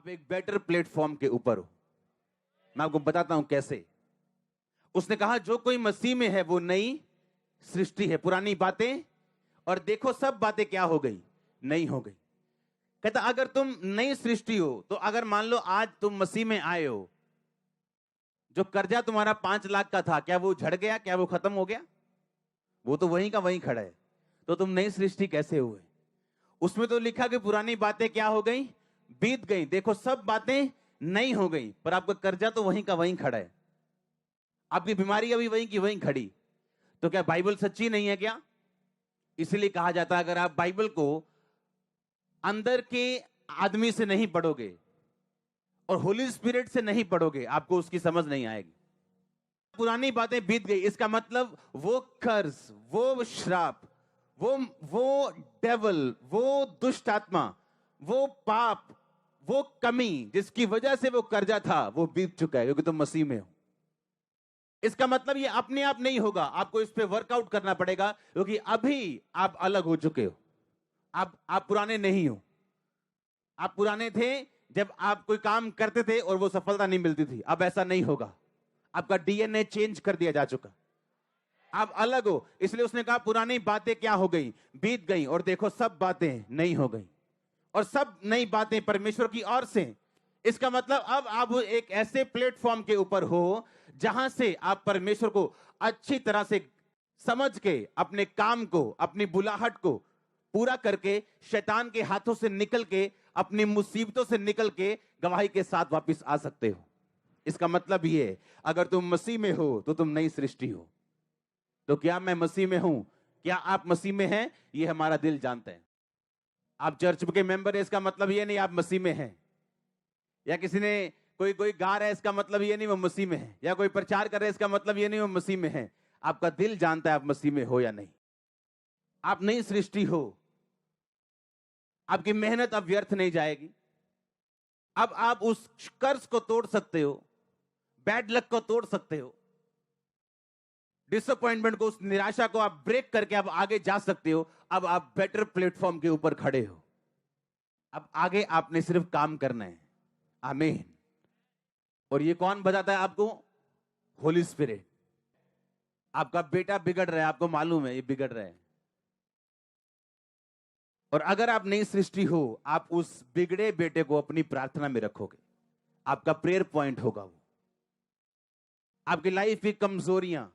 आप एक better platform के ऊपर हो। मैं आपको बताता हूं कैसे। उसने कहा जो कोई मसीह में है वो नई सृष्टि है, पुरानी बातें और देखो सब बातें क्या हो गई, नई हो गई। कहता अगर तुम नई सृष्टि हो तो अगर मान लो आज तुम मसीह में आए हो, जो कर्जा तुम्हारा 5 लाख का था, क्या वो झड़ गया, क्या वो खत्म हो गया? वो तो वहीं का वहीं खड़ा है। तो तुम नई सृष्टि कैसे हुए? उसमें तो लिखा कि पुरानी बातें क्या हो गई, बीत गई, देखो सब बातें नई हो गई। पर आपका कर्जा तो वहीं का वहीं खड़ा है, आपकी बीमारी अभी वहीं की वहीं खड़ी। तो क्या बाइबल सच्ची नहीं है क्या? इसलिए कहा जाता है अगर आप बाइबल को अंदर के आदमी से नहीं पढ़ोगे और होली स्पिरिट से नहीं पढ़ोगे, आपको उसकी समझ नहीं आएगी। पुरानी बातें बीत गई, इसका मतलब वो कर्ज, वो श्राप, वो डेवल, वो दुष्ट आत्मा, वो पाप, वो कमी जिसकी वजह से वो कर्जा था, वो बीत चुका है क्योंकि तुम मसीह में हो। इसका मतलब ये अपने आप नहीं होगा, आपको इस पे वर्कआउट करना पड़ेगा क्योंकि अभी आप अलग हो चुके हो। आप पुराने नहीं हो। आप पुराने थे जब आप कोई काम करते थे और वो सफलता नहीं मिलती थी, अब ऐसा नहीं होगा। आपका डीएनए चेंज कर दिया जा चुका, आप अलग हो। इसलिए उसने कहा पुरानी बातें क्या हो गई, बीत गई, और देखो सब बातें नई हो गई। और सब नई बातें परमेश्वर की ओर से। इसका मतलब अब आप एक ऐसे प्लेटफॉर्म के ऊपर हो जहां से आप परमेश्वर को अच्छी तरह से समझ के अपने काम को, अपनी बुलाहट को पूरा करके, शैतान के हाथों से निकल के, अपनी मुसीबतों से निकल के गवाही के साथ वापस आ सकते हो। इसका मतलब ये, अगर तुम मसीह में हो तो तुम नई सृष्टि हो। तो क्या मैं मसीह में हूं? क्या आप मसीह में हैं? ये हमारा दिल जानता है। आप चर्च के मेंबर है, इसका मतलब ये नहीं आप मसीह में हैं। या किसी ने कोई गा रहा है, इसका मतलब ये नहीं वो मसीह में है। या कोई प्रचार कर रहा है, इसका मतलब ये नहीं वो मसीह में है। आपका दिल जानता है आप मसीह में हो या नहीं। आप नई सृष्टि हो। आपकी मेहनत अब व्यर्थ नहीं जाएगी। अब आप उस कर्ज को तोड़ सकते हो, बैड लक को तोड़ सकते हो, डिसअपॉइंटमेंट को, उस निराशा को आप ब्रेक करके अब आगे जा सकते हो। अब आप बेटर प्लेटफॉर्म के ऊपर खड़े हो। अब आगे आपने सिर्फ काम करना है। आमीन। और ये कौन बताता है आपको? होली स्पिरिट। आपका बेटा बिगड़ रहा है, आपको मालूम है ये बिगड़ रहा है, और अगर आप नई सृष्टि हो, आप उस बिगड़े बेटे को अपनी प्रार्थना में रखोगे। आपका प्रेयर पॉइंट होगा वो। आपकी लाइफ की कमजोरियां,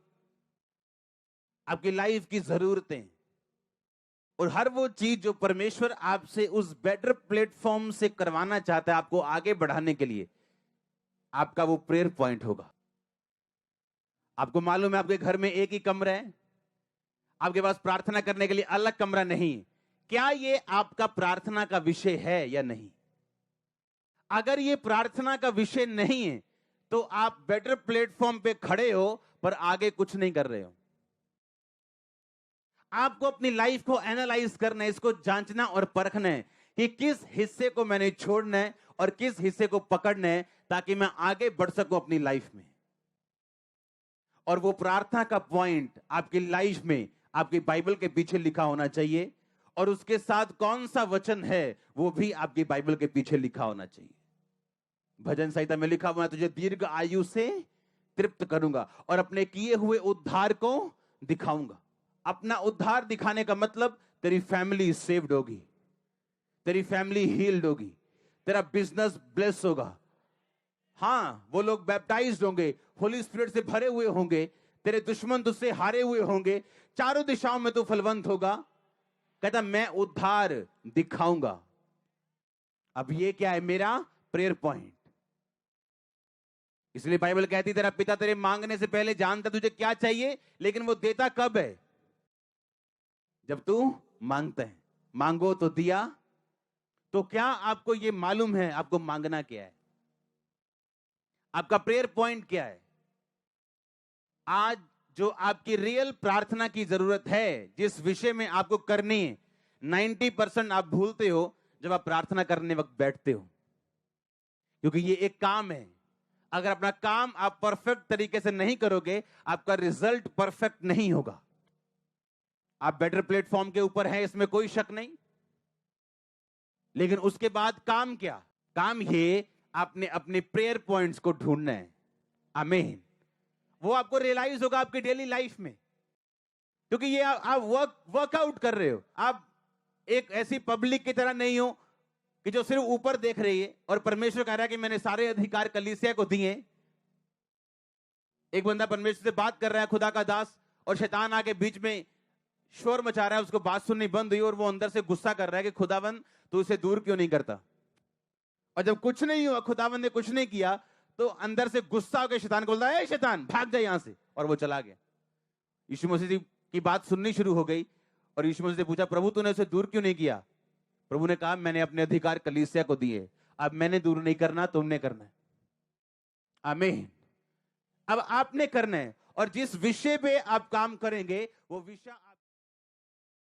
आपकी लाइफ की जरूरतें और हर वो चीज जो परमेश्वर आपसे उस बेटर प्लेटफॉर्म से करवाना चाहता है आपको आगे बढ़ाने के लिए, आपका वो प्रेयर पॉइंट होगा। आपको मालूम है आपके घर में एक ही कमरा है, आपके पास प्रार्थना करने के लिए अलग कमरा नहीं। क्या ये आपका प्रार्थना का विषय है या नहीं? अगर ये प्रार्थना का विषय नहीं है तो आप बेटर प्लेटफॉर्म पे खड़े हो पर आगे कुछ नहीं कर रहे हो। आपको अपनी लाइफ को एनालाइज करना है, इसको जांचना और परखना है कि किस हिस्से को मैंने छोड़ना है और किस हिस्से को पकड़ना है ताकि मैं आगे बढ़ सकूं अपनी लाइफ में। और वो प्रार्थना का पॉइंट आपकी लाइफ में आपकी बाइबल के पीछे लिखा होना चाहिए, और उसके साथ कौन सा वचन है वो भी आपकी बाइबल के पीछे लिखा होना चाहिए। भजन संहिता में लिखा हुआ है, तुझे दीर्घ आयु से तृप्त करूंगा और अपने किए हुए उद्धार को दिखाऊंगा। अपना उद्धार दिखाने का मतलब तेरी फैमिली सेव्ड होगी, तेरी फैमिली हील्ड होगी, तेरा बिजनेस ब्लेस होगा। हाँ, वो लोग बैप्टाइज्ड होंगे, होली स्पिरिट से भरे हुए होंगे, तेरे दुश्मन तुझसे हारे हुए होंगे, चारों दिशाओं में तू फलवंत होगा। कहता मैं उद्धार दिखाऊंगा। अब ये क्या है? मेरा प्रेयर पॉइंट। इसलिए बाइबल कहती तेरा पिता तेरे मांगने से पहले जानता तुझे क्या चाहिए, लेकिन वो देता कब है? जब तू मांगता है। मांगो तो दिया। तो क्या आपको ये मालूम है आपको मांगना क्या है? आपका प्रेयर पॉइंट क्या है? आज जो आपकी रियल प्रार्थना की जरूरत है, जिस विषय में आपको करनी है, 90% आप भूलते हो जब आप प्रार्थना करने वक्त बैठते हो, क्योंकि ये एक काम है। अगर अपना काम आप परफेक्ट तरीके से नहीं करोगे, आपका रिजल्ट परफेक्ट नहीं होगा। आप बेटर प्लेटफॉर्म के ऊपर हैं, इसमें कोई शक नहीं, लेकिन उसके बाद काम क्या? काम ये आपने अपने प्रेयर पॉइंट्स को ढूंढना है। आमीन। वो आपको रियलाइज होगा आपकी डेली लाइफ में, क्योंकि ये आप वर्कआउट कर रहे हो। आप एक ऐसी पब्लिक की तरह नहीं हो कि जो सिर्फ ऊपर देख रही है और परमेश्वर कह रहा है कि मैंने सारे अधिकार कलीसिया को दिए। एक बंदा परमेश्वर से बात कर रहा है, खुदा का दास, और शैतान आके बीच में शोर मचा रहा है, उसको बात सुननी बंद हुई और वो अंदर से गुस्सा कर रहा है कि खुदावन तू इसे दूर क्यों नहीं करता। और जब कुछ नहीं हुआ, खुदावन ने कुछ नहीं किया, तो अंदर से गुस्सा होकर शैतान को बोलता है, शैतान भाग जा यहां से, और वो चला गया। यीशु मसीह की बात सुननी शुरू हो गई और यीशु मसीह से पूछा, प्रभु तूने उसे दूर क्यों नहीं किया। प्रभु ने कहा, मैंने अपने अधिकार कलीसिया को दिए, अब मैंने दूर नहीं करना, तुमने करना है। आमीन। अब आपने करना है, और जिस विषय पे आप काम करेंगे वो विषय